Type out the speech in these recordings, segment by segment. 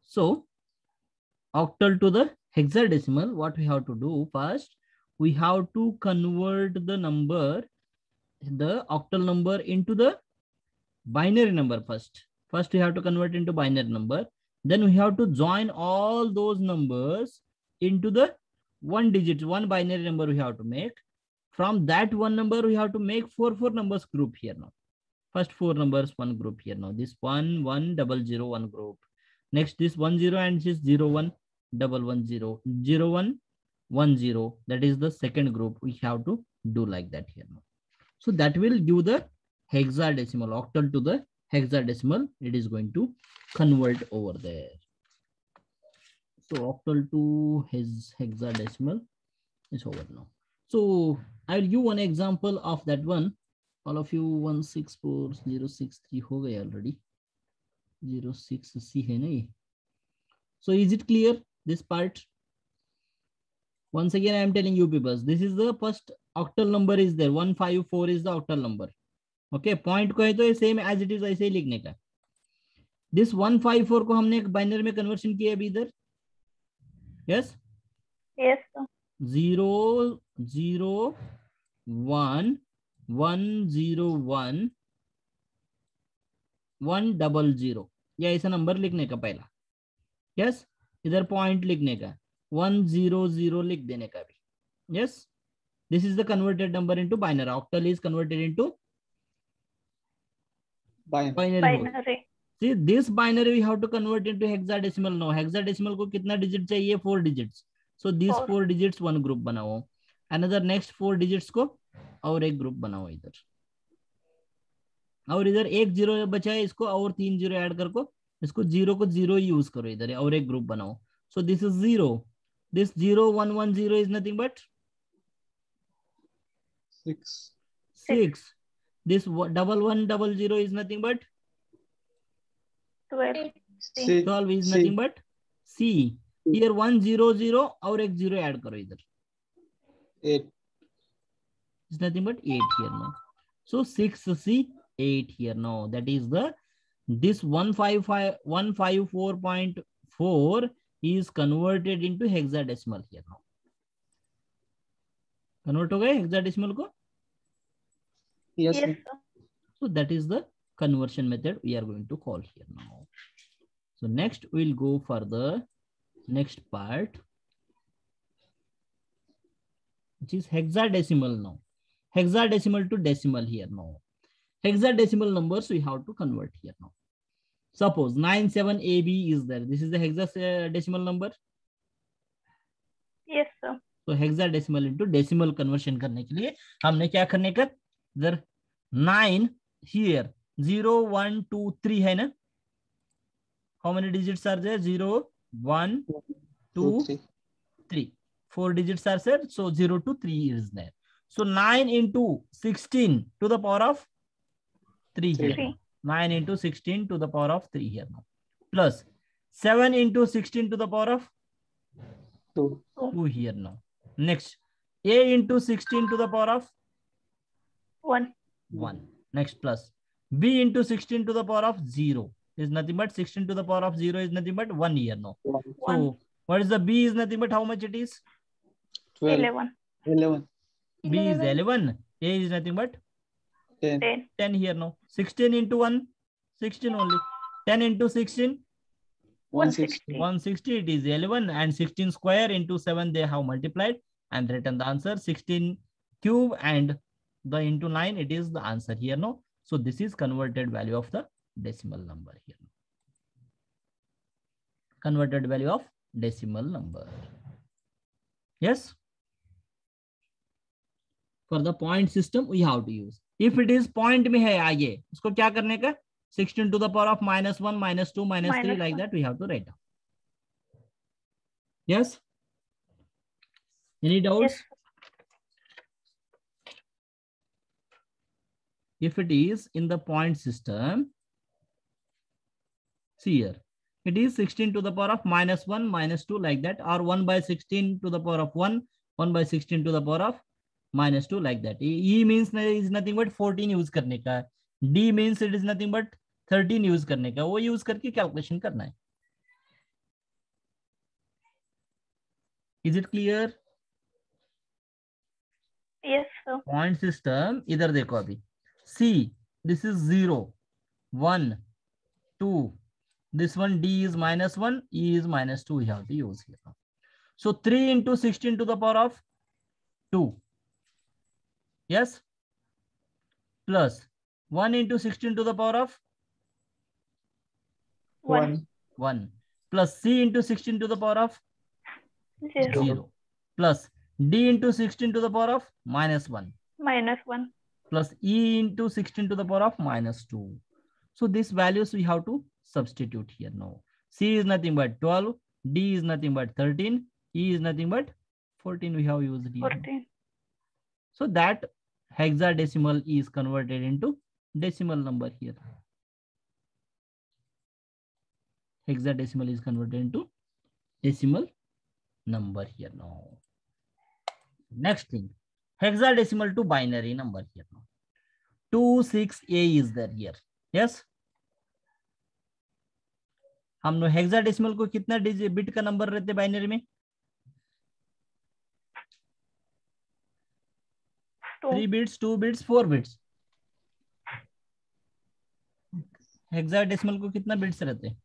So octal to the hexadecimal, what we have to do first, we have to convert the number, the octal number into the binary number first. First we have to convert into binary number, then we have to join all those numbers into the one digit, one binary number we have to make. From that one number we have to make four numbers group here now. First four numbers one group here now. This 1 1 0 0 one group. Next this 1 0 and this 0 1 1 1 0 0 1 1 0. That is the second group. We have to do like that here now. So that will give the hexadecimal, octal to the hexadecimal. It is going to convert over there. So octal to his hexadecimal is over now. So I'll give one example of that one. All of you 164063 हो गए already. 06C है नहीं. So is it clear this part? Once again I am telling you people, this is the first octal number is there. 154 is the octal number. Okay, point को है तो same as it is ऐसे ही लिखने का. This 154 को हमने एक binary में कन्वर्शन किया अभी इधर. Yes? Yes, sir. 0 0 1 1 0 1 1 0 0, या ऐसा नंबर लिखने का पहला. यस, इधर पॉइंट लिखने का 1 0 0 लिख देने का भी. Yes, this is the converted number into binary. Octal is converted into binary. See this binary we have to convert into hexadecimal now. Hexadecimal को कितना डिजिट चाहिए? 4 digits. So these 4 digits one group बनाओ. Another next 4 digits को और एक group बनाओ इधर. और इधर एक जीरो बचा है, इसको और 3 जीरो ऐड करको, इसको जीरो को जीरो यूज करो इधर और एक ग्रुप बनाओ. So this is 0. This 0 1 1 0 is nothing but 6. This 1 1 0 0 is nothing but 12. 12 is nothing but C. Here 1 0 0 और एक जीरो ऐड करो इधर. 8 is nothing but 8 here now. So 6C 8 here now. That is the this 154.4 is converted into hexadecimal here now. Convert हो गए hexadecimal को? Yes, Yes, sir. sir. So that is the conversion method we are going to call here now. So next we'll go for the next part, which is hexadecimal now. Hexadecimal to decimal here now. Hexadecimal numbers we have to convert here now. Suppose 97AB is there. This is the hexadecimal number. Yes, sir. So hexadecimal into decimal conversion करने के लिए हमने क्या करने का? There 9 here 0 1 2 3 है ना? How many digits are there? 0 1 2 3. 4 digits are there. So 0 to 3 is there. So 9 into 16 to the power of 3 here. 3. 9 into 16 to the power of 3 here now. Plus 7 into 16 to the power of 2 here now. Next, A into 16 to the power of 1. 1. Next, plus B into 16 to the power of 0 is nothing but 16 to the power of 0 is nothing but 1 here now. So what is the B is nothing but how much it is? 11. 11 B is 11. A is nothing but 10 10 here now. 16 into 1, 16 only. 10 into 16, 160 160. It is 11, and 16 square into 7 they have multiplied and written the answer. 16 cube and the into 9, it is the answer here now. So this is converted value of the decimal number here. Converted value of decimal number. Yes. For the point system we have to use. If it is point में है आगे, उसको क्या करने का? 16 to the power of -1, -2, -3 like that we have to write down. Yes. Any doubts? Yes. If it is in the point system, see here, it is 16 to the power of -1, -2 like that, or 1 by 16 to the power of 1, 1 by 16 to the power of -2 like that. E means is nothing but 14 use करने का. D means it is nothing but 13 use करने का. वो use करके calculation करना है. Is it clear? Yes, sir. Point system इधर देखो अभी. C, this is 0, 1, 2. This one D is -1, E is -2. We have to use here. So 3 into 16 to the power of 2. Yes. Plus 1 into 16 to the power of 1. 1. Plus C into 16 to the power of 0. 0. Plus D into 16 to the power of -1. -1. Plus E into 16 to the power of -2. So these values we have to substitute here now. C is nothing but 12. D is nothing but 13. E is nothing but 14 we have used here. 14. So that hexadecimal is converted into decimal number here. Hexadecimal is converted into decimal number here now. Next thing, hexadecimal to binary number here now. 26A is there here. Yes. हम hexadecimal को कितना bit का number रहते binary में? 3 bits, 2 bits, 4 bits. Hexadecimal को कितना bits रहते?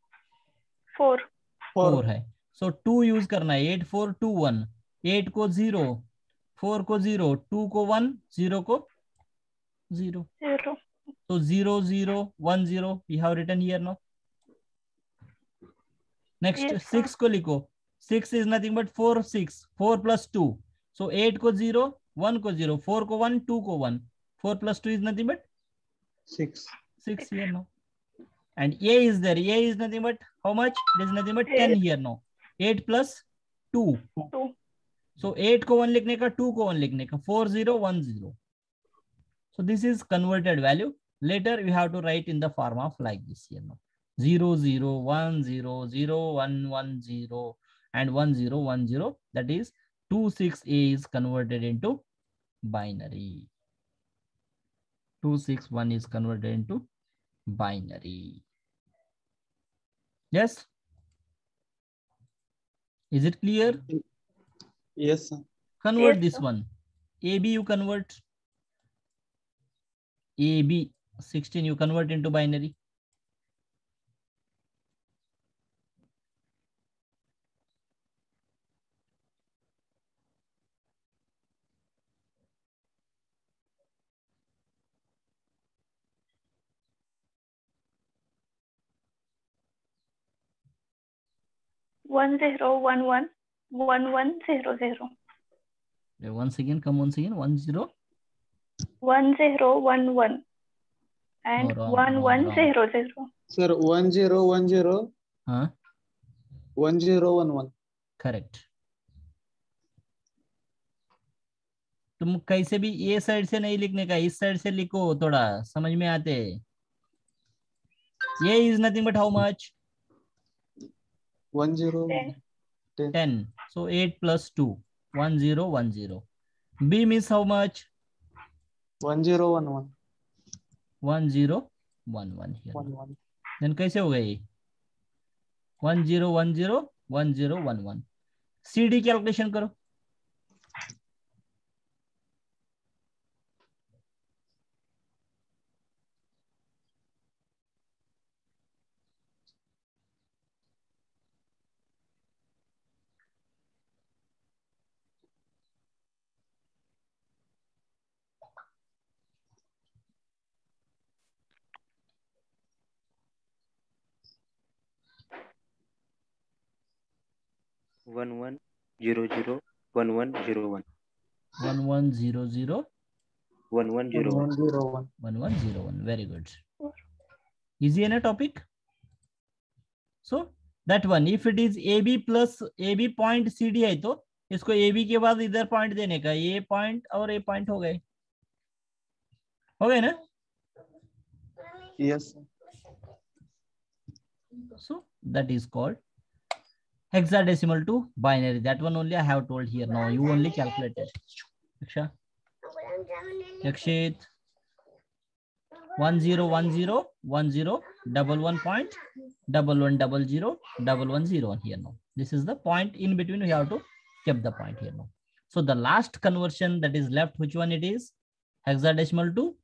4 है. सो 2 यूज करना है. 8 4 2 1. 8 को 0, 4 को 0, 2 को 1, 0 को 0. So 0 0 1 0 we have written here now. Next, yes, 6 को लिखो. 6 is nothing but 4 6. 4 plus 2. So 8 को 0, 1 को 0, 4 को 1, 2 को 1. 4 plus 2 is nothing but 6. 6 here now. And A is there. A is nothing but how much? It is nothing but 10 here now. 8 plus 2. 2. So 8 को 1 लिखने का, 2 को 1 लिखने का. 4 0 1 0. So this is converted value. Later we have to write in the form of like this here now. 0 0 1 0 0 1 1 0 and 1 0 1 0. That is 26A is converted into binary. 261 is converted into binary. Yes. Is it clear? Yes, sir. Convert Yes, this sir. one. AB you convert. AB 16 you convert into binary. One 0 1 1 1 1 0 0. Once again, come once again. 1 0. 1 0 1 1 and No, wrong, 1 wrong, 1 wrong. 0 0. Sir, 1 0 1 0 Huh? 1 0 1 1. Correct. तुम कैसे भी ये side से नहीं लिखने का, इस side से लिखो, थोड़ा समझ में आते. ये is nothing but how much? 1 0 10. So 8 plus 2. 1 0 1 0. B means how much? 1 0 1 1. 1 0 1 1 here. 1 1. Then कैसे हो गई? 1 0 1 0 1 0 1 1. CD कैलकुलेशन करो. One 1 0 0 1 1 0 1. 1 1 0 0 1 1 0 1. 1 0 1. 1 1 0 1. Very good. Easy in a topic. So that one, if it is AB plus AB point CD है तो इसको AB के बाद इधर पॉइंट देने का. ये पॉइंट और ये पॉइंट हो गए ना? Yes, sir. So that is called hexadecimal to binary. That one only I have told here. Now you only calculated. Aksha. Yakshit. 1 0 1 0 1 0 double 1 point 1 1 0 0 1 1 0 here now. This is the point in between we have to kept the point here now. So the last conversion that is left, which one it is? Hexadecimal to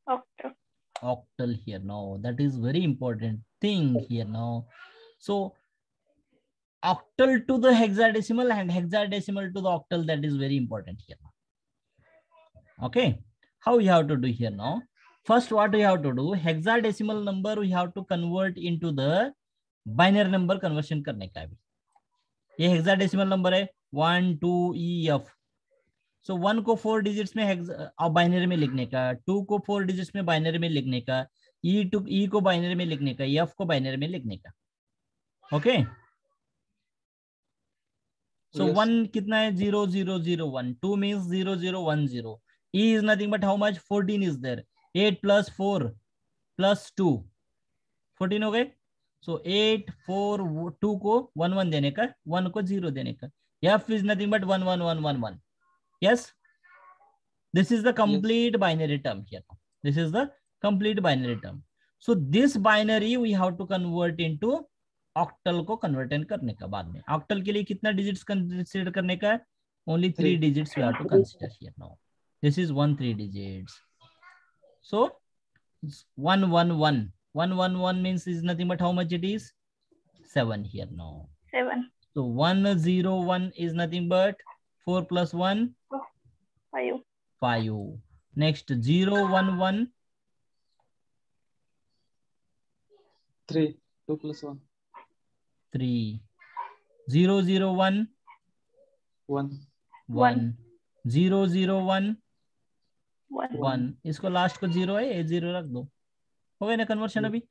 octal. Octal here now. That is very important thing here now. So octal to the hexadecimal and hexadecimal to the octal, that is very important here now. Okay, how we have to do here now? First, what we have to do, hexadecimal number we have to convert into the binary number conversion करने का भी. ये hexadecimal number है 1 2 EF. So 1 को 4 digits में binary में लिखने का, 2 को 4 डिजिट्स में बाइनरी में लिखने का, E को बाइनरी में लिखने का, F को बाइनरी में लिखने का. ओके, सो 1 कितना है? 0 0 0 1. 2 means 0 0 1 0. E is nothing but how much? 14 is there. 8 plus 4 plus 2 14 हो गए. So 8 4 2 को 1 1 देने का, 1 को 0 देने का. F is nothing but 1 1 1 1 1. Yes, this is the complete binary term here. This is the complete binary term. So this binary we have to convert into octal को convert करने का बाद में. Octal के लिए कितना digits consider करने का है? Only 3 digits we have to consider here now. This is 1 3 digits. So 1 1 1 1 1 1 means is nothing but how much it is? 7 here now. 7. So 1 0 1 is nothing but 4 plus 1 5. 5. Next 0 1 1 3. 2 plus 1. 3. 0 0 1 1. 1. 0 0 1 1. 1. इसको last को 0 है, ये 0 रख दो. हो गया ना कन्वर्शन अभी?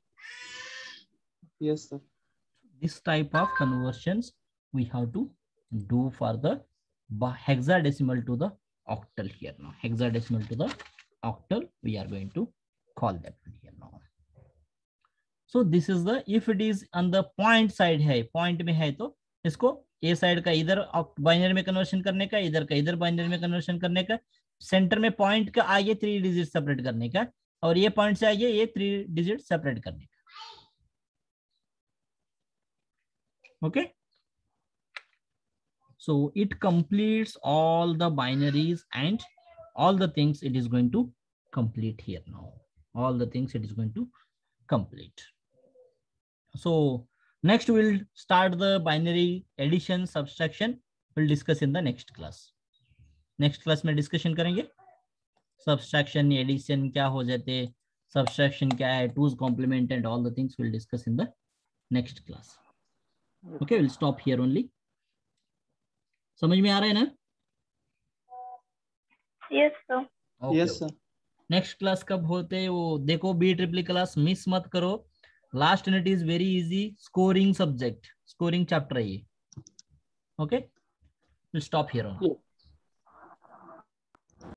Yes, sir. This type of conversions we have to do for the hexadecimal to the octal here now. Hexadecimal to the octal, we are going to call that one here now. So this is the, if it is on the point side है, point में है तो इसको A side का इधर binary में conversion करने का, इधर का इधर बाइनरी में कन्वर्शन करने का, सेंटर में पॉइंट का आगे 3 डिजिट सेपरेट करने का, और ये पॉइंट से आगे ये 3 डिजिट सेपरेट करने का. Okay, so it completes all the binaries and all the things it is going to complete here now. All the things it is going to complete. So next we'll start the binary addition subtraction. We'll discuss in the next class. Next class में discussion करेंगे subtraction, addition क्या हो जाते, subtraction क्या है, 2's complement and all the things we'll discuss in the next class. Okay, we'll stop here only. समझ में आ रहा है ना? Yes, sir. Okay, Yes, okay. sir. Next class कब होते हैं वो देखो, BEE क्लास मिस मत करो. Last unit is very easy, scoring subject, scoring chapter है ये. Okay, will stop here on.